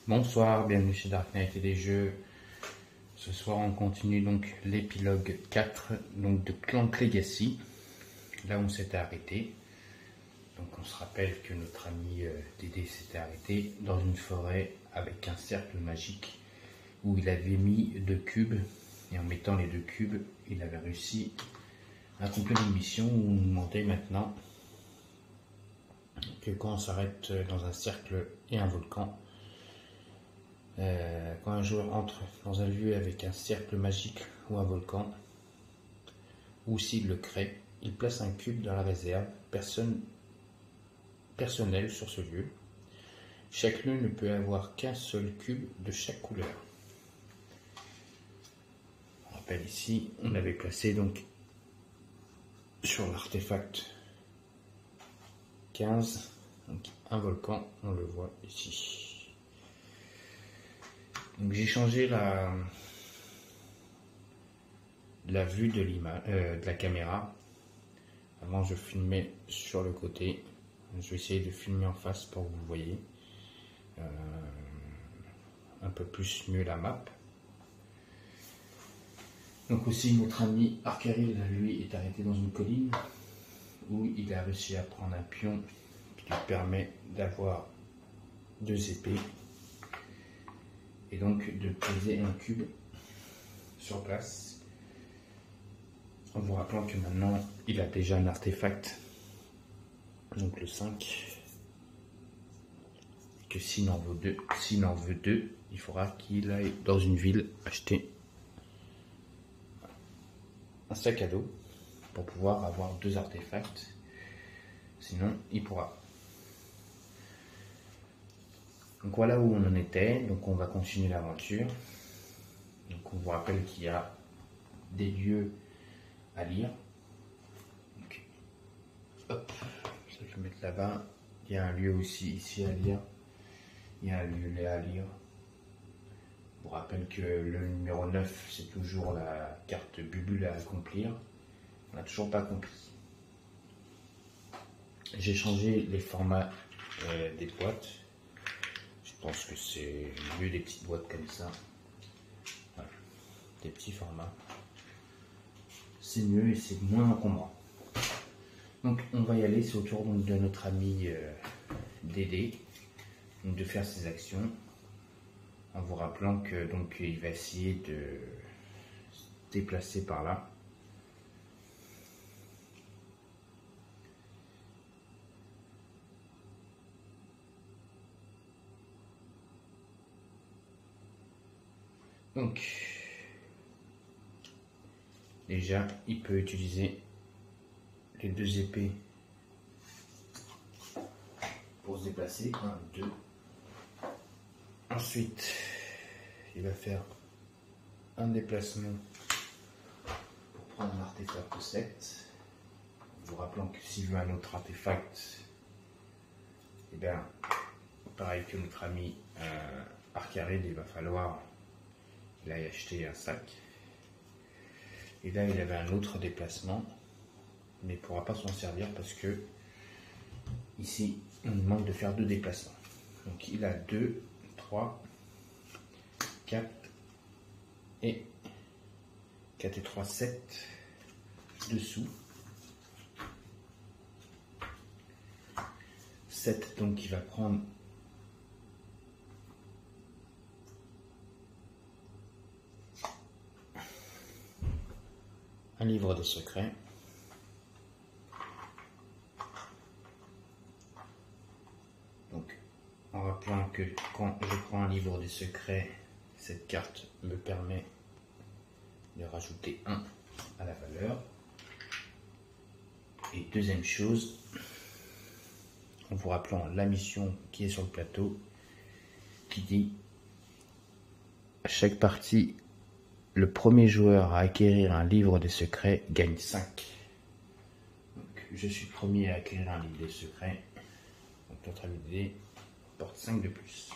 Bonsoir, bienvenue chez Dark Knight et des jeux. Ce soir on continue donc l'épilogue 4 donc de Clank Legacy, là où on s'était arrêté. Donc on se rappelle que notre ami Dédé s'était arrêté dans une forêt avec un cercle magique où il avait mis 2 cubes, et en mettant les 2 cubes il avait réussi à accomplir une mission où on nous demandait maintenant que quand on s'arrête dans un cercle et un volcan, quand un joueur entre dans un lieu avec un cercle magique ou un volcan, ou s'il le crée, il place un cube dans la réserve personnelle sur ce lieu. Chaque lieu ne peut avoir qu'un seul cube de chaque couleur. On rappelle ici, on avait placé donc sur l'artefact 15, donc un volcan, on le voit ici. Donc j'ai changé la vue de la caméra. Avant je filmais sur le côté. Je vais essayer de filmer en face pour que vous voyez un peu plus mieux la map. Donc aussi notre ami Arkaril, lui, est arrêté dans une colline où il a réussi à prendre un pion qui lui permet d'avoir 2 épées et donc de poser un cube sur place, en vous rappelant que maintenant il a déjà un artefact, donc le 5, et que s'il en veut deux, il faudra qu'il aille dans une ville acheter un sac à dos pour pouvoir avoir 2 artefacts, sinon il pourra. Donc voilà où on en était, donc on va continuer l'aventure. Donc on vous rappelle qu'il y a des lieux à lire. Donc, hop, ça je vais mettre là-bas. Il y a un lieu aussi ici à lire. Il y a un lieu là à lire. Je vous rappelle que le numéro 9, c'est toujours la carte Bubule à accomplir. On n'a toujours pas accompli. J'ai changé les formats des boîtes. Je pense que c'est mieux des petites boîtes comme ça. Voilà. Des petits formats. C'est mieux et c'est moins encombrant. Donc on va y aller, c'est au tour donc, de notre ami Dédé de faire ses actions. En vous rappelant que donc il va essayer de se déplacer par là. Donc, déjà, il peut utiliser les 2 épées pour se déplacer. 1, 2. Ensuite, il va faire un déplacement pour prendre l'artefact 7. En vous rappelant que s'il veut un autre artefact, et bien, pareil que notre ami Arkaril, il va falloir qu'il aille acheter un sac. Et là, il avait un autre déplacement, mais il ne pourra pas s'en servir parce que ici, on nous demande de faire 2 déplacements. Donc, il a 2, 3, 4 et 4 et 3, 7 dessous. 7, donc il va prendre un livre des secrets. Donc, en rappelant que quand je prends un livre des secrets, cette carte me permet de rajouter 1 à la valeur. Et deuxième chose, en vous rappelant la mission qui est sur le plateau, qui dit à chaque partie, le premier joueur à acquérir un livre des secrets gagne 5. Donc, je suis le premier à acquérir un livre des secrets. Donc notre ami Dédé porte 5 de plus.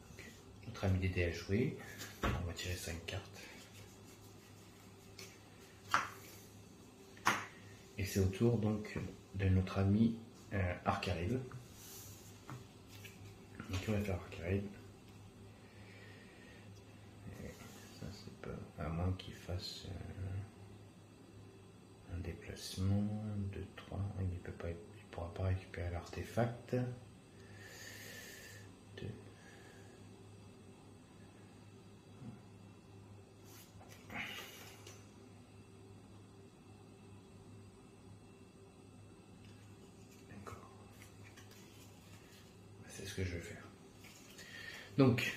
Donc, notre ami Dédé a joué. On va tirer 5 cartes. Et c'est au tour donc de notre ami Arkaril. Donc on va faire Arcaril. Ça c'est pas. À moins qu'il fasse un déplacement. 2, 3. Il ne pourra pas récupérer l'artefact. 2. C'est ce que je vais faire. Donc,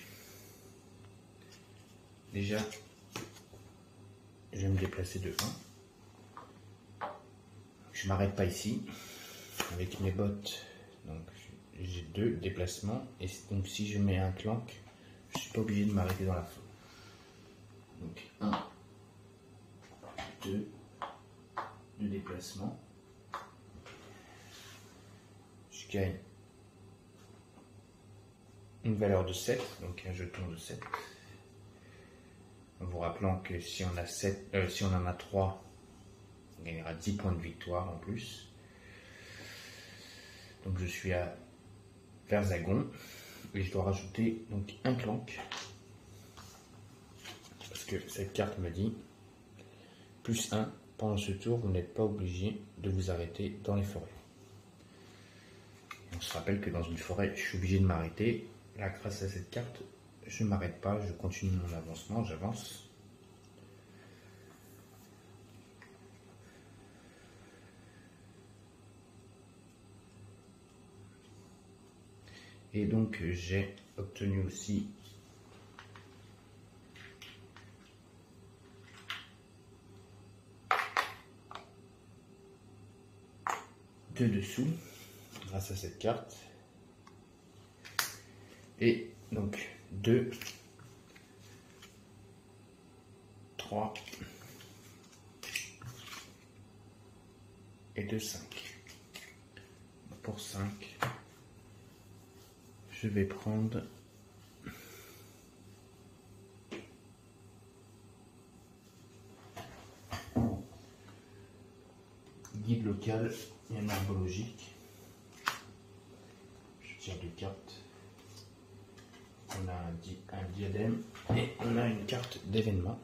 déjà, je vais me déplacer de 1. Je m'arrête pas ici. Avec mes bottes, donc j'ai 2 déplacements. Et donc, si je mets un clank, je suis pas obligé de m'arrêter dans la foule. Donc, 1, 2 déplacements. Je gagne une valeur de 7, donc un jeton de 7. En vous rappelant que si on a 7, si on en a 3, on gagnera 10 points de victoire en plus. Donc je suis à Verzagon et je dois rajouter donc un clank parce que cette carte me dit plus 1 pendant ce tour, vous n'êtes pas obligé de vous arrêter dans les forêts. On se rappelle que dans une forêt, je suis obligé de m'arrêter. Là, grâce à cette carte, je ne m'arrête pas, je continue mon avancement, j'avance. Et donc, j'ai obtenu aussi deux dessous grâce à cette carte. Et donc 2, 3 et 2, 5. Pour 5, je vais prendre guide local et un arbre logique. Je tire 2 cartes. On a un diadème et on a une carte d'événement.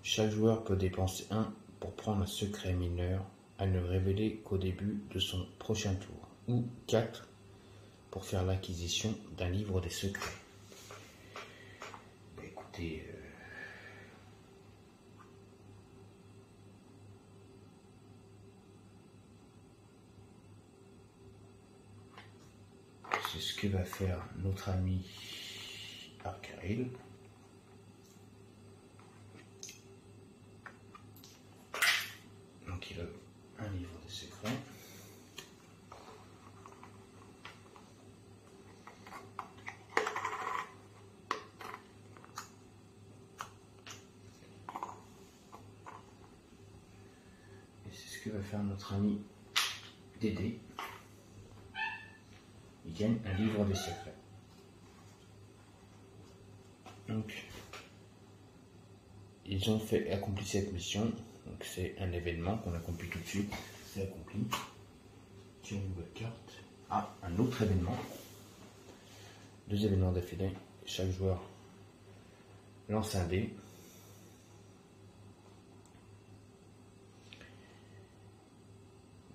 Chaque joueur peut dépenser 1 pour prendre un secret mineur à ne révéler qu'au début de son prochain tour, ou 4 pour faire l'acquisition d'un livre des secrets. Bah, écoutez, c'est ce que va faire notre ami Arcaril. Donc il a un livre des secrets. Et c'est ce que va faire notre ami Dédé. Il gagne un livre des secrets. Donc, ils ont accompli cette mission. Donc, c'est un événement qu'on accomplit tout de suite. C'est accompli. Tiens, une nouvelle carte. Ah, un autre événement. 2 événements d'affilée. Chaque joueur lance un dé.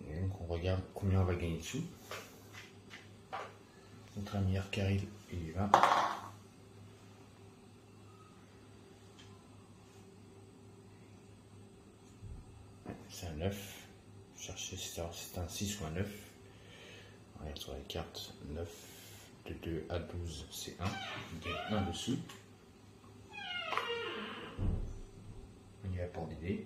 Et donc, on regarde combien on va gagner dessus. Notre ami Arcaril, il y va. C'est un 9. Cherchez si c'est un 6 ou un 9. On regarde sur les cartes. 9, de 2 à 12, c'est 1. Il y a 1 dessus. On y va pour des dés.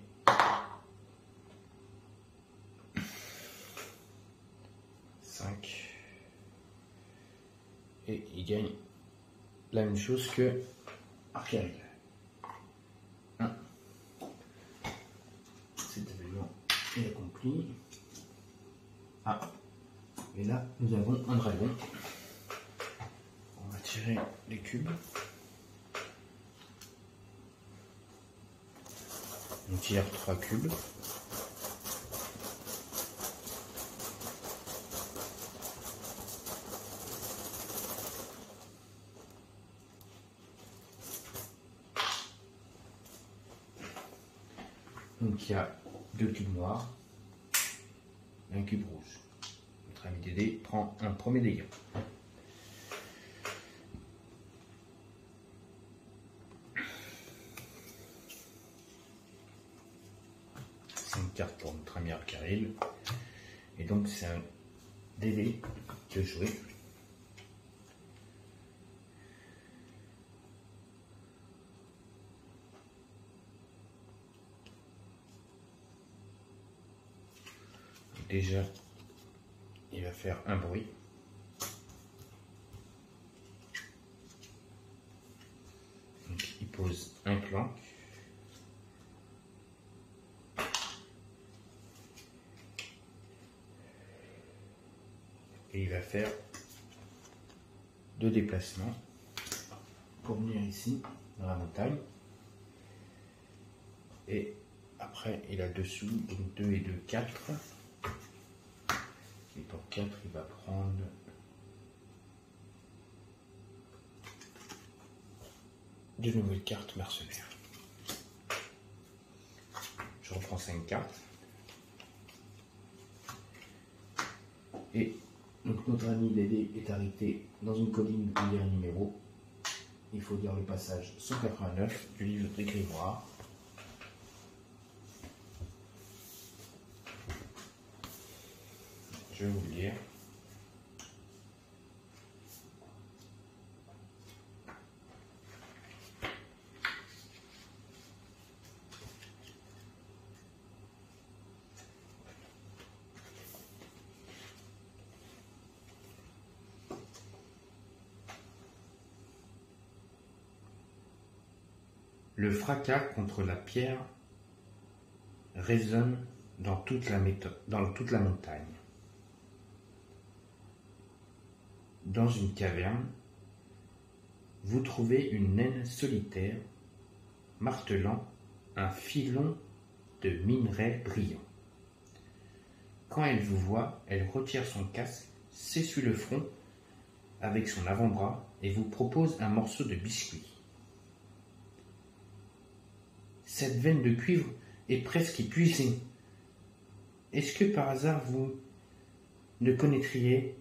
Et il gagne la même chose que Arcaril. 1. Cet événement est accompli. Ah, et là nous avons un dragon. On va tirer les cubes. On tire 3 cubes. Donc il y a 2 cubes noirs et un cube rouge. Notre ami Dédé prend un premier dégât. C'est une carte pour notre ami Arcaril. Et donc c'est un Dédé qui a joué. Déjà, il va faire un bruit. Donc, il pose un clank. Et il va faire 2 déplacements pour venir ici, dans la montagne. Et après, il a dessous, donc 2 et 2, 4. Et pour 4, il va prendre de nouvelles cartes mercenaires. Je reprends 5 cartes. Et donc notre ami Dédé est arrêté dans une colline où il y a un numéro. Il faut lire le passage 189 du livre des Grimoires. Je vais vous le lire. Le fracas contre la pierre résonne dans toute la montagne. Dans une caverne, vous trouvez une naine solitaire martelant un filon de minerai brillant. Quand elle vous voit, elle retire son casque, s'essuie le front avec son avant-bras et vous propose un morceau de biscuit. Cette veine de cuivre est presque épuisée. Est-ce que par hasard vous ne connaîtriez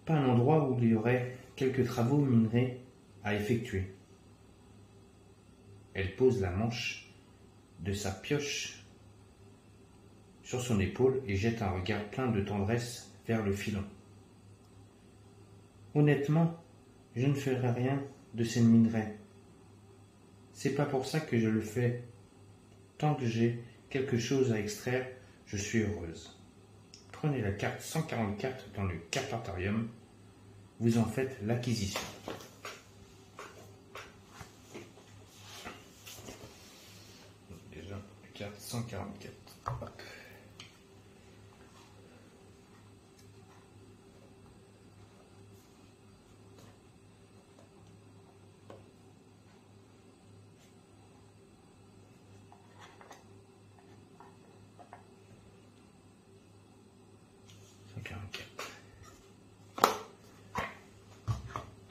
pas un endroit où il y aurait quelques travaux minerais à effectuer? Elle pose la manche de sa pioche sur son épaule et jette un regard plein de tendresse vers le filon. Honnêtement, je ne ferai rien de ces minerais. C'est pas pour ça que je le fais. Tant que j'ai quelque chose à extraire, je suis heureuse. Prenez la carte 144 dans le carpentarium. Vous en faites l'acquisition. Déjà, la carte 144. Hop.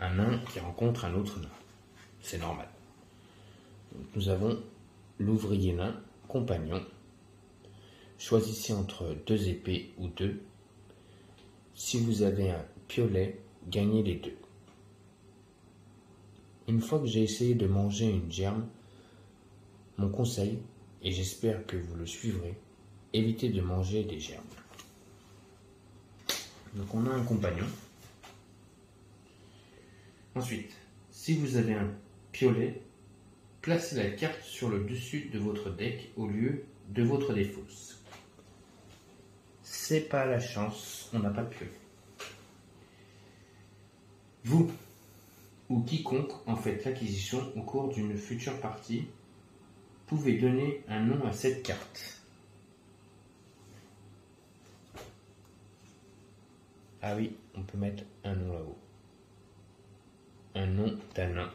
Un nain qui rencontre un autre nain. C'est normal. Donc, nous avons l'ouvrier nain, compagnon. Choisissez entre 2 épées ou 2. Si vous avez un piolet, gagnez les 2. Une fois que j'ai essayé de manger une germe, mon conseil, et j'espère que vous le suivrez, évitez de manger des germes. Donc on a un compagnon. Ensuite, si vous avez un piolet, placez la carte sur le dessus de votre deck au lieu de votre défausse. C'est pas la chance, on n'a pas de piolet. Vous, ou quiconque en fait l'acquisition au cours d'une future partie, pouvez donner un nom à cette carte. Ah oui, on peut mettre un nom là-haut. Un nom d'un nain.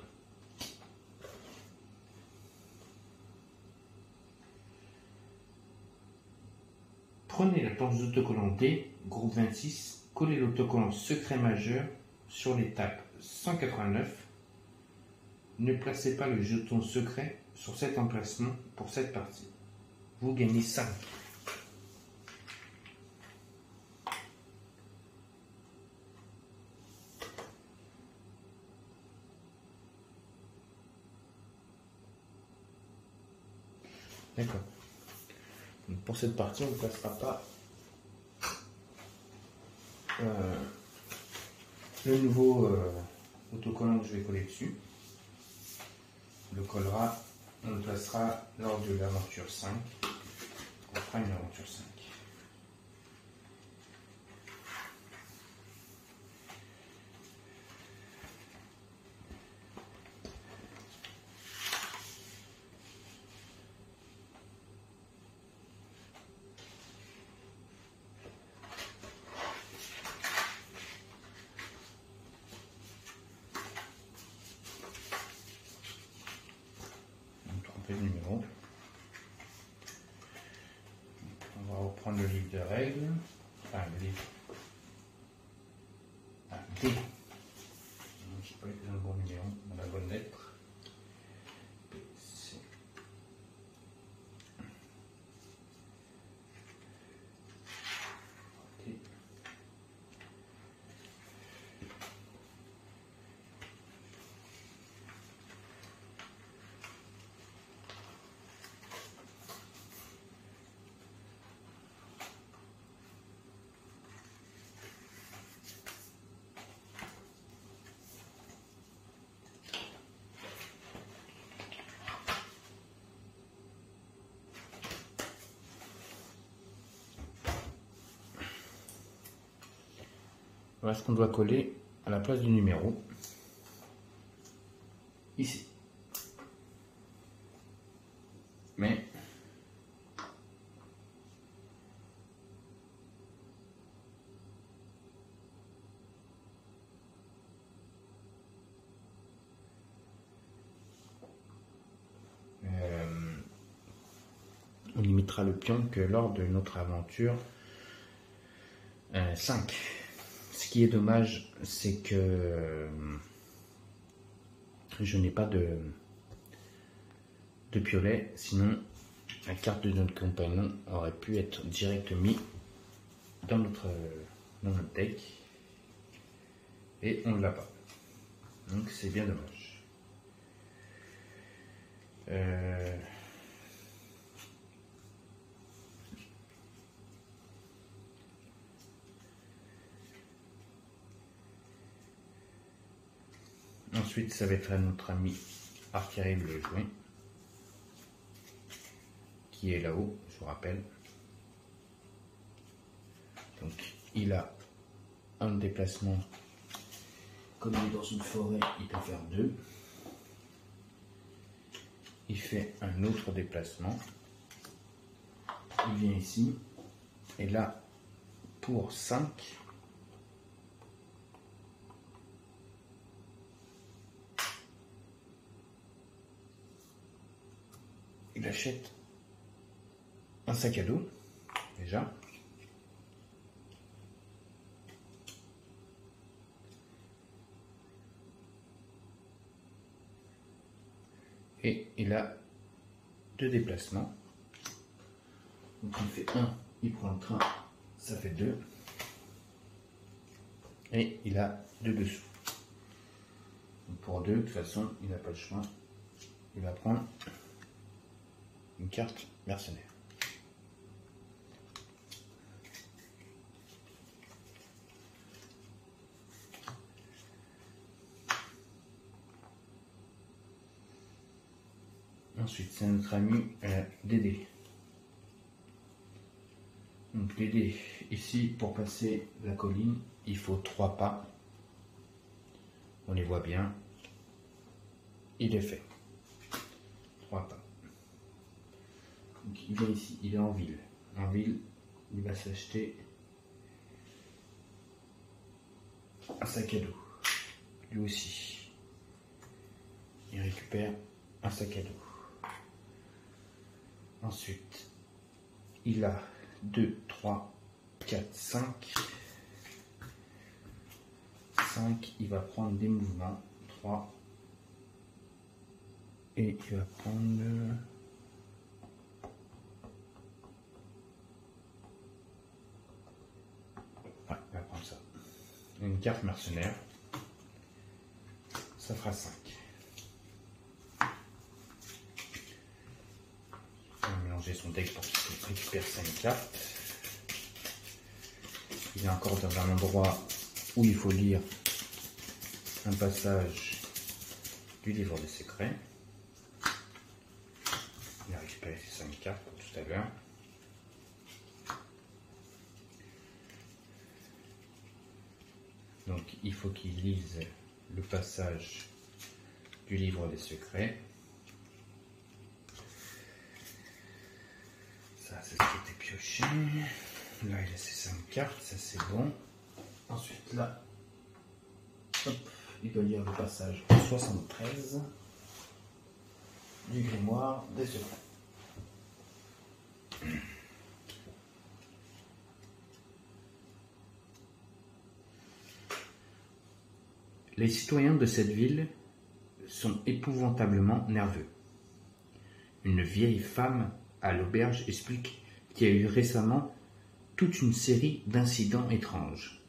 Prenez la planche d'autocollant D, groupe 26, collez l'autocollant secret majeur sur l'étape 189. Ne placez pas le jeton secret sur cet emplacement pour cette partie. vous gagnez 5. D'accord. Pour cette partie, on ne passera pas le nouveau autocollant que je vais coller dessus. On le placera lors de l'aventure 5. On fera une aventure 5. Le numéro. On va reprendre le livre de règles. Enfin, le livre. Ah, D. Je n'ai pas été dans le bon numéro, dans la bonne lettre. B, C. D. Voilà ce qu'on doit coller à la place du numéro. Ici. Mais on limitera le pion que lors de notre aventure 5. Ce qui est dommage, c'est que je n'ai pas de piolet, sinon la carte de notre compagnon aurait pu être direct mis dans notre deck et on ne l'a pas. Donc c'est bien dommage. Ensuite, ça va être à notre ami Arthirible le jouet, qui est là-haut, je vous rappelle. Donc, il a un déplacement. Comme il est dans une forêt, il peut faire 2. Il fait un autre déplacement. Il vient ici. Et là, pour 5, il achète un sac à dos, déjà. Et il a 2 déplacements. Donc il fait 1, il prend le train, ça fait 2. Et il a 2 dessous. Donc pour 2, de toute façon, il n'a pas le choix. Il va prendre une carte mercenaire. Ensuite, c'est notre ami Dédé. Donc Dédé, ici, pour passer la colline, il faut 3 pas. On les voit bien. Il est fait. 3 pas. Donc il vient ici, il est en ville. En ville, il va s'acheter un sac à dos. Lui aussi. Il récupère un sac à dos. Ensuite, il a 2, 3, 4, 5. 5, il va prendre des mouvements. 3. Et il va prendre une carte mercenaire, ça fera 5. On va mélanger son deck pour qu'il récupère 5 cartes. Il est encore dans un endroit où il faut lire un passage du livre des secrets. Il a récupéré ses 5 cartes pour tout à l'heure. Donc il faut qu'il lise le passage du livre des secrets. Ça c'est ce qui était pioché. Là il a ses 5 cartes, ça c'est bon. Ensuite là, hop, il doit lire le passage 73 du grimoire des secrets. Les citoyens de cette ville sont épouvantablement nerveux. Une vieille femme à l'auberge explique qu'il y a eu récemment toute une série d'incidents étranges.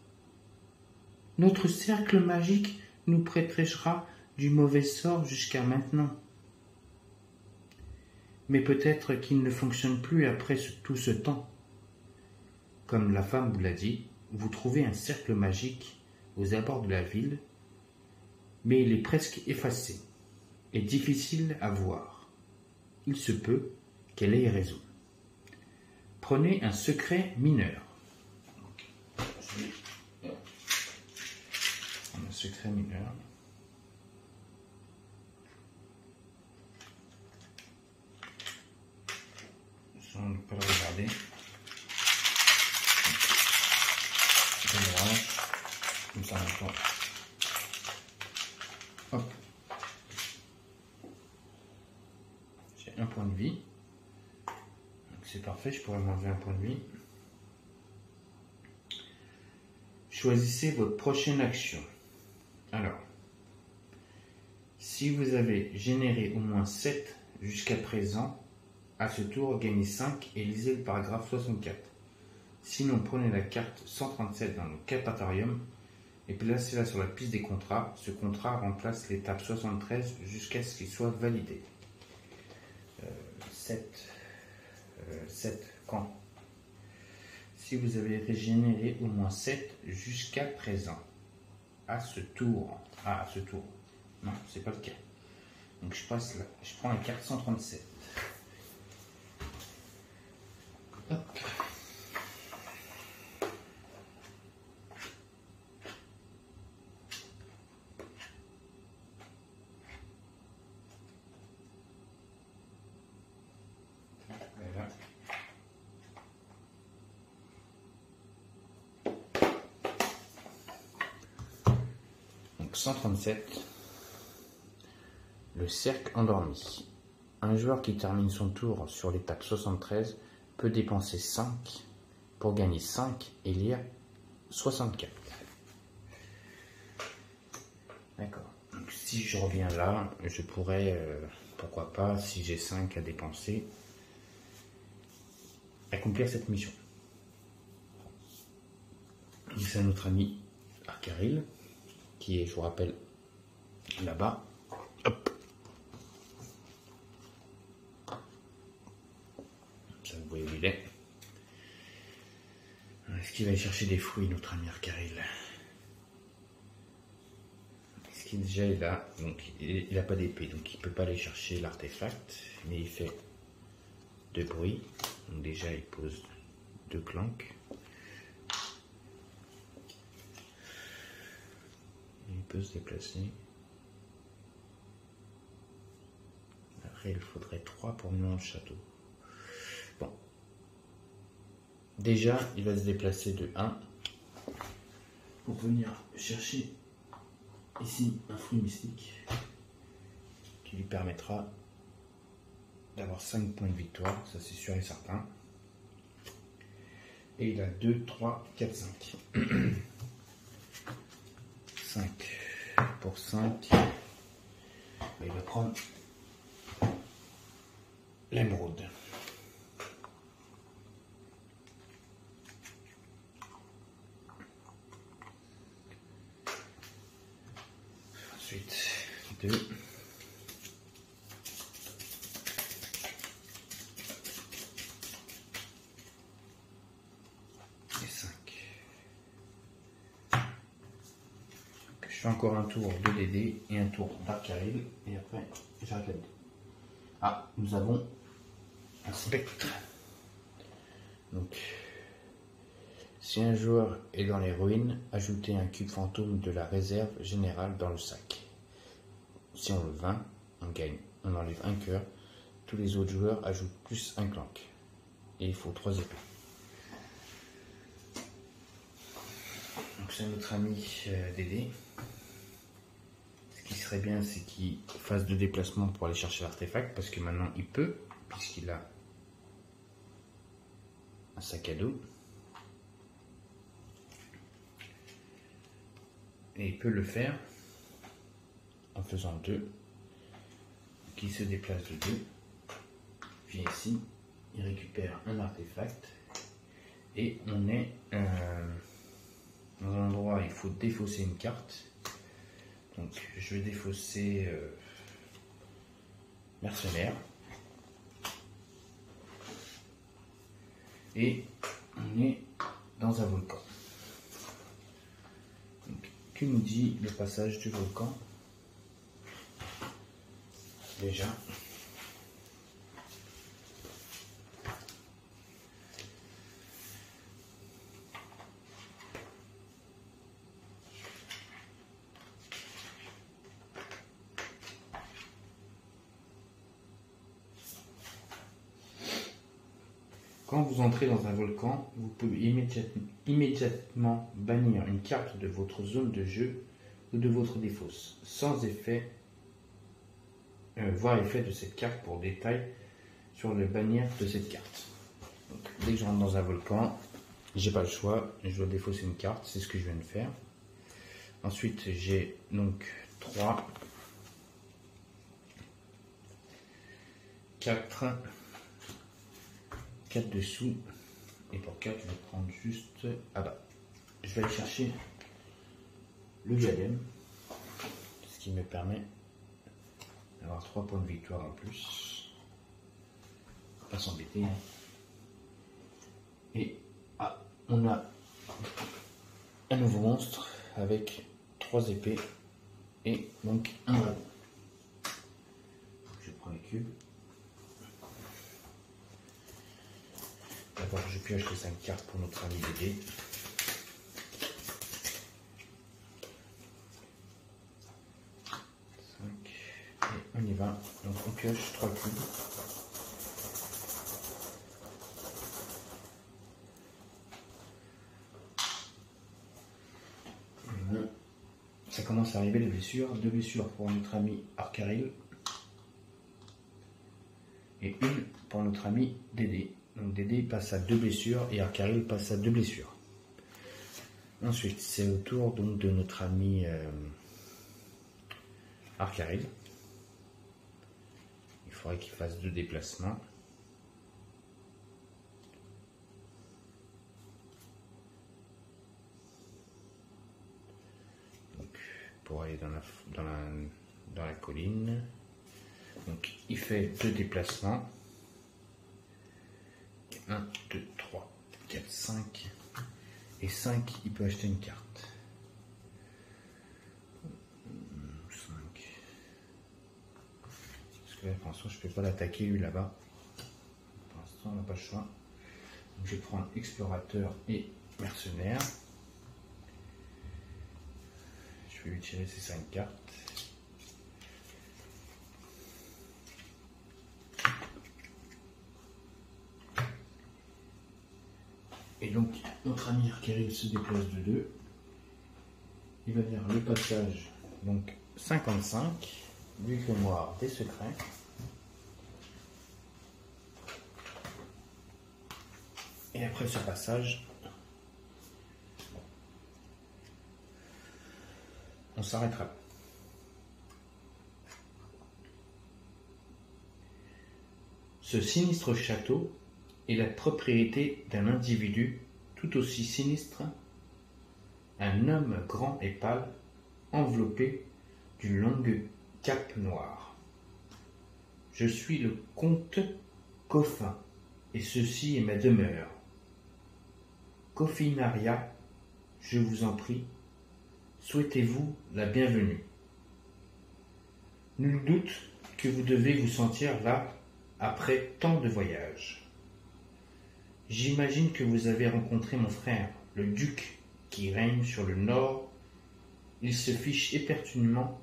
Notre cercle magique nous protégera du mauvais sort jusqu'à maintenant. Mais peut-être qu'il ne fonctionne plus après tout ce temps. Comme la femme vous l'a dit, vous trouvez un cercle magique aux abords de la ville, mais il est presque effacé et difficile à voir. Il se peut qu'elle ait raison. Prenez un secret mineur. Un secret mineur. On ne peut pas le regarder. Comme ça, on entend. Hop. J'ai un point de vie. C'est parfait, je pourrais m'enlever un point de vie. Choisissez votre prochaine action. Alors, si vous avez généré au moins 7 jusqu'à présent, à ce tour, gagnez 5 et lisez le paragraphe 64. Sinon, prenez la carte 137 dans le capatarium et placez-la sur la piste des contrats. Ce contrat remplace l'étape 73 jusqu'à ce qu'il soit validé. 7 quand? Si vous avez régénéré au moins 7 jusqu'à présent. À ce tour. Ah, à ce tour. Non, c'est pas le cas. Donc je passe là. Je prends la carte 137. Hop. Voilà. Donc 137. Le cercle endormi. Un joueur qui termine son tour sur l'étape 73 peut dépenser 5 pour gagner 5 et lire 64. D'accord. Donc si je reviens là, je pourrais, pourquoi pas, si j'ai 5 à dépenser, accomplir cette mission. C'est notre ami Arcaril, qui est, je vous rappelle, là-bas. Hop. Ça, vous voyez où il est. Est-ce qu'il va aller chercher des fruits, notre ami Arcaril? Est-ce qu'il déjà est là? Donc, il n'a pas d'épée, donc il ne peut pas aller chercher l'artefact, mais il fait 2 bruits. Donc déjà, il pose 2 planques. Il peut se déplacer. Après, il faudrait 3 pour venir dans le château. Bon. Déjà, il va se déplacer de 1 pour venir chercher ici un fruit mystique qui lui permettra d'avoir 5 points de victoire, ça c'est sûr et certain. Et il a 2, 3, 4, 5. 5 pour 5. Il va prendre l'émeraude. Ensuite, 2. Et 5. Je fais encore un tour de DD et un tour d'Arcaril et après j'arrête la vidéo. Ah, nous avons un spectre. Donc, si un joueur est dans les ruines, ajoutez un cube fantôme de la réserve générale dans le sac. Si on le vainc, on gagne. On enlève un cœur. Tous les autres joueurs ajoutent plus un clank. Et il faut 3 épées. Donc c'est notre ami Dédé. Ce qui serait bien, c'est qu'il fasse 2 déplacements pour aller chercher l'artefact, parce que maintenant il peut, puisqu'il a un sac à dos. Et il peut le faire en faisant 2. Qui se déplace de 2. Puis ici, il récupère un artefact. Et on est dans un endroit où il faut défausser une carte. Donc je vais défausser mercenaire. Et on est dans un volcan. Donc, que nous dit le passage du volcan? Déjà. Quand vous entrez dans un volcan, vous pouvez immédiatement bannir une carte de votre zone de jeu ou de votre défausse, sans effet, voir effet de cette carte pour détail sur le bannir de cette carte. Donc, dès que je rentre dans un volcan, j'ai pas le choix, je dois défausser une carte, c'est ce que je viens de faire. Ensuite, j'ai donc 3, 4 dessous, et pour 4 je vais prendre juste je vais aller chercher le diadème, ce qui me permet d'avoir 3 points de victoire en plus, pas s'embêter, hein. Et on a un nouveau monstre avec 3 épées et donc un dragon. Je prends les cubes. D'abord, je pioche les 5 cartes pour notre ami Dédé. Et on y va. Donc, on pioche 3 cubes. Ça commence à arriver les blessures. 2 blessures pour notre ami Arcaril. Et une pour notre ami Dédé. Donc Dédé passe à 2 blessures et Arcaril passe à 2 blessures. Ensuite, c'est au tour donc de notre ami Arcaril. Il faudrait qu'il fasse 2 déplacements. Donc, pour aller dans la colline. Donc il fait 2 déplacements. 1, 2, 3, 4, 5. Et 5, il peut acheter une carte. 5. Parce que là, pour l'instant, je ne peux pas l'attaquer, lui, là-bas. Pour l'instant, on n'a pas le choix. Donc, je vais prendre explorateur et mercenaire. Je vais lui tirer ces 5 cartes. Et donc, notre ami Arcaril se déplace de 2. Il va faire le passage, donc 55, du grimoire des secrets. Et après ce passage, on s'arrêtera. Ce sinistre château est la propriété d'un individu tout aussi sinistre, un homme grand et pâle, enveloppé d'une longue cape noire. Je suis le comte Coffin, et ceci est ma demeure. Coffinaria, je vous en prie, souhaitez-vous la bienvenue. Nul doute que vous devez vous sentir là après tant de voyages. J'imagine que vous avez rencontré mon frère, le duc, qui règne sur le nord. Il se fiche épertinemment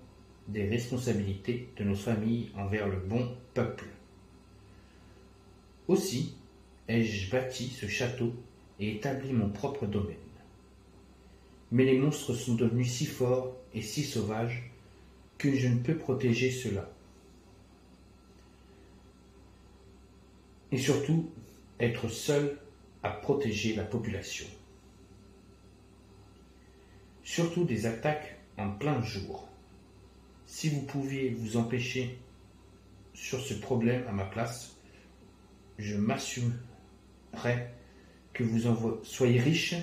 des responsabilités de nos familles envers le bon peuple. Aussi ai-je bâti ce château et établi mon propre domaine. Mais les monstres sont devenus si forts et si sauvages que je ne peux protéger cela. Et surtout, être seul à protéger la population. Surtout des attaques en plein jour. Si vous pouviez vous empêcher sur ce problème à ma place, je m'assurerai que vous soyez riche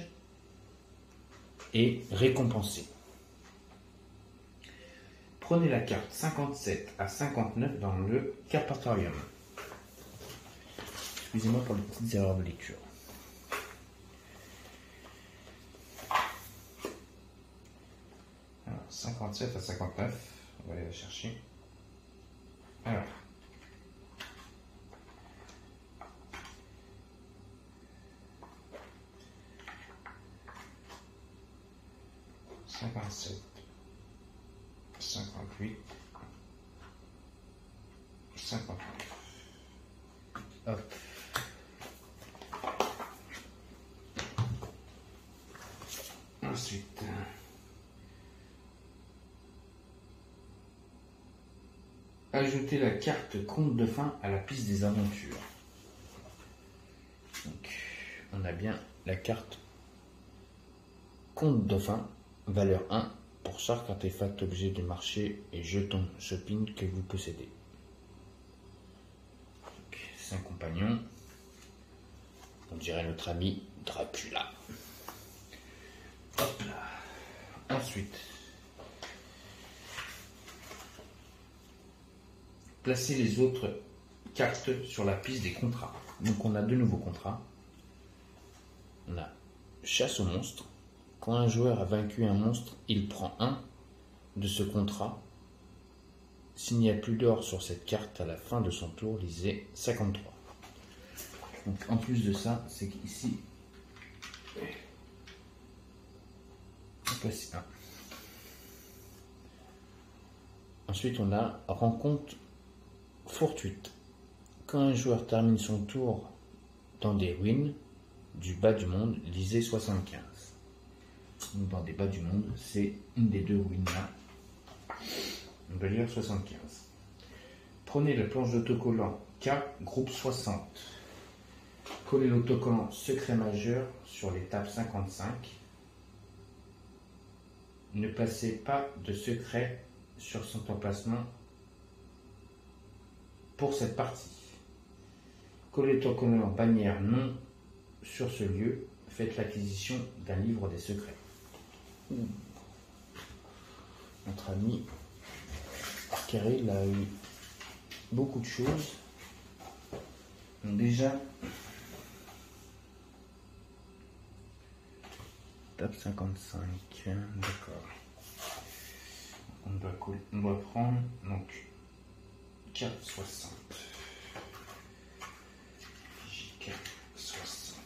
et récompensé. Prenez la carte 57 à 59 dans le Carpatorium. Excusez-moi pour les petites erreurs de lecture. Alors, 57 à 59, on va aller la chercher. Alors. « 57, 58, 59. Hop. Ensuite, ajoutez la carte Conte de fin à la piste des aventures. Donc, on a bien la carte Conte de fin, valeur 1 pour chaque artefact, objet du marché et jeton shopping que vous possédez. 5 compagnons. On dirait notre ami Dracula. Hop là. Ensuite, placez les autres cartes sur la piste des contrats. Donc on a deux nouveaux contrats. On a chasse aux monstres. Quand un joueur a vaincu un monstre, il prend un de ce contrat. S'il n'y a plus d'or sur cette carte à la fin de son tour, lisez 53. Donc en plus de ça, c'est qu'ici, on place 1. Ensuite, on a rencontre fortuite. Quand un joueur termine son tour dans des ruines du bas du monde, lisez 75. Donc dans des bas du monde, c'est une des deux ruines là. On va lire 75. Prenez la planche d'autocollant K, groupe 60. Collez l'autocollant secret majeur sur l'étape 55. Ne placez pas de secret sur son emplacement pour cette partie. Collez l'autocollant bannière non sur ce lieu. Faites l'acquisition d'un livre des secrets. Notre ami Karel a eu beaucoup de choses. Donc déjà, tape 55, d'accord. On doit prendre donc 4,60. J4 60.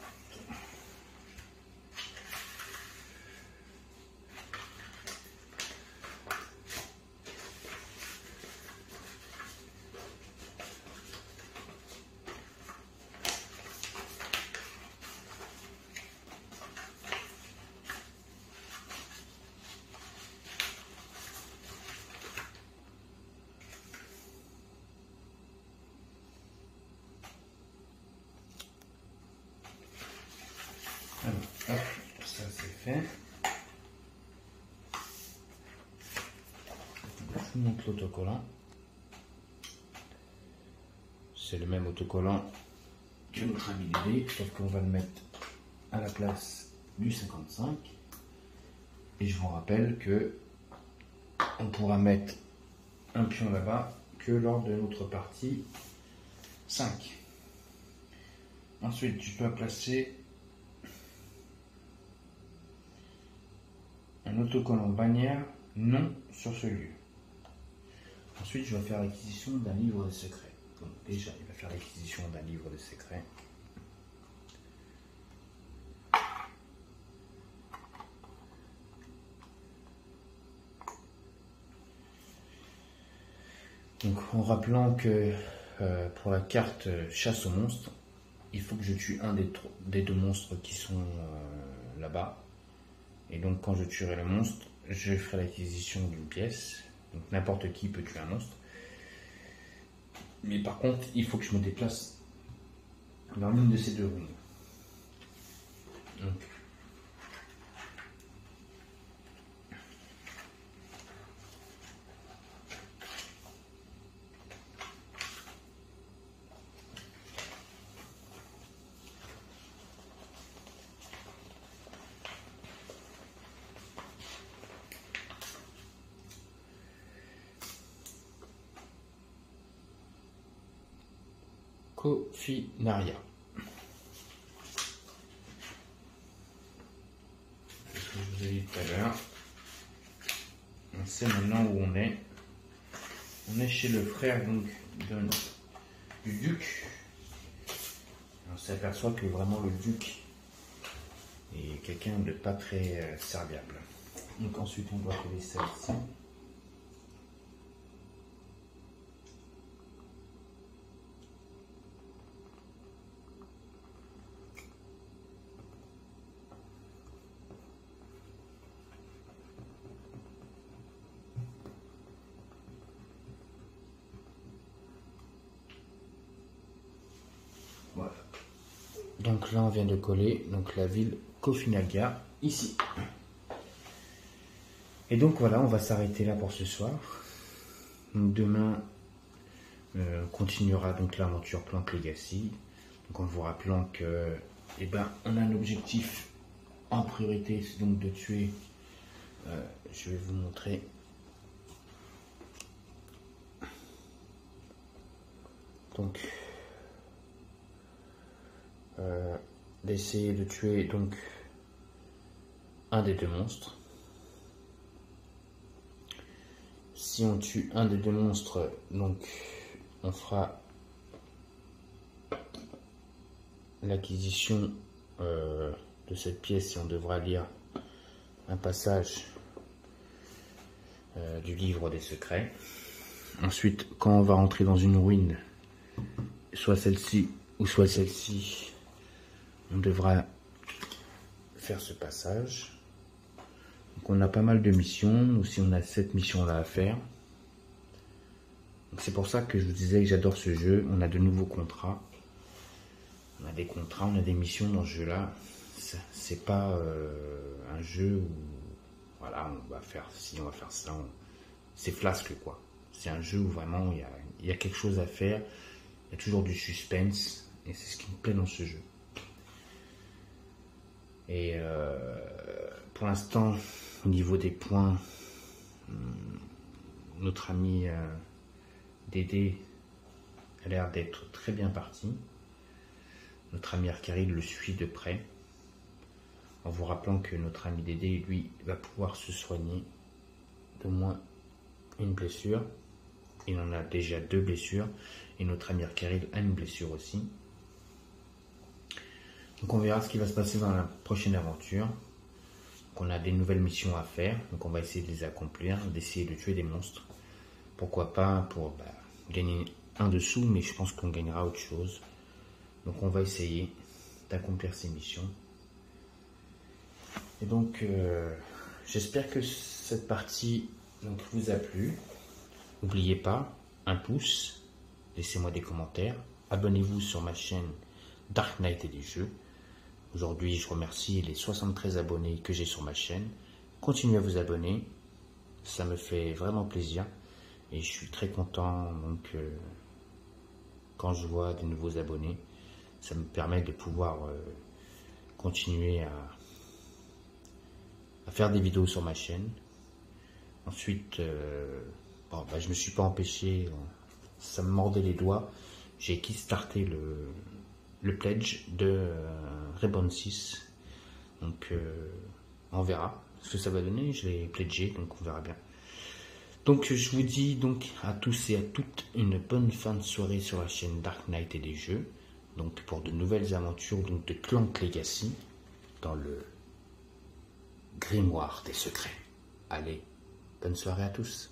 Alors, hop, ça c'est fait. Je vous montre l'autocollant. C'est le même autocollant que notre ami Dédé, sauf qu'on va le mettre à la place du 55. Et je vous rappelle que on pourra mettre un pion là-bas que lors de notre partie 5. Ensuite, tu dois placer un autocollant bannière non sur ce lieu. Ensuite, je vais faire l'acquisition d'un livre de secrets. Donc déjà, il va faire l'acquisition d'un livre de secrets. Donc en rappelant que pour la carte chasse aux monstres, il faut que je tue un des deux monstres qui sont là-bas. Et donc quand je tuerai le monstre, je ferai l'acquisition d'une pièce. Donc n'importe qui peut tuer un monstre. Mais par contre, il faut que je me déplace dans l'une de ces deux ruines. Donc, Cofinaria. Ce que je vous ai dit tout à l'heure. On sait maintenant où on est. On est chez le frère donc, du duc. On s'aperçoit que vraiment le duc est quelqu'un de pas très serviable. Donc ensuite on doit coller ça ici. Voilà. Donc là on vient de coller donc la ville Cofinaria ici. Et donc voilà, on va s'arrêter là pour ce soir. Donc demain on continuera donc l'aventure Plante Legacy. Donc en vous rappelant que on a un objectif en priorité, c'est donc de tuer. Je vais vous montrer. Donc d'essayer de tuer donc un des deux monstres. Si on tue un des deux monstres, donc on fera l'acquisition de cette pièce et on devra lire un passage du livre des secrets. Ensuite, quand on va rentrer dans une ruine, soit celle-ci ou soit celle-ci, on devra faire ce passage. Donc on a pas mal de missions, aussi on a cette mission là à faire. C'est pour ça que je vous disais que j'adore ce jeu. On a de nouveaux contrats. On a des contrats, on a des missions dans ce jeu là. C'est pas un jeu où voilà, on va faire ci, on va faire ça. C'est flasque quoi. C'est un jeu où vraiment il y a quelque chose à faire. Il y a toujours du suspense. Et c'est ce qui me plaît dans ce jeu. Et pour l'instant, au niveau des points, notre ami Dédé a l'air d'être très bien parti. Notre ami Arcari le suit de près. En vous rappelant que notre ami Dédé, lui, va pouvoir se soigner d'au moins une blessure. Il en a déjà 2 blessures. Et notre ami Arcari a une blessure aussi. Donc on verra ce qui va se passer dans la prochaine aventure. Donc on a des nouvelles missions à faire. Donc on va essayer de les accomplir, d'essayer de tuer des monstres. Pourquoi pas pour gagner un dessous, mais je pense qu'on gagnera autre chose. Donc on va essayer d'accomplir ces missions. Et donc j'espère que cette partie vous a plu. N'oubliez pas, un pouce, laissez-moi des commentaires. Abonnez-vous sur ma chaîne Dark Knight et des jeux. Aujourd'hui, je remercie les 73 abonnés que j'ai sur ma chaîne. Continuez à vous abonner, ça me fait vraiment plaisir. Et je suis très content donc quand je vois de nouveaux abonnés. Ça me permet de pouvoir continuer à faire des vidéos sur ma chaîne. Ensuite, bon, bah, je me suis pas empêché, ça me mordait les doigts. J'ai kickstarté le pledge de Reborn 6. Donc, on verra ce que ça va donner. Je l'ai pledgé, donc on verra bien. Donc, je vous dis donc à tous et à toutes une bonne fin de soirée sur la chaîne Dark Knight et des jeux. Donc, pour de nouvelles aventures donc, de Clank Legacy dans le grimoire des secrets. Allez, bonne soirée à tous.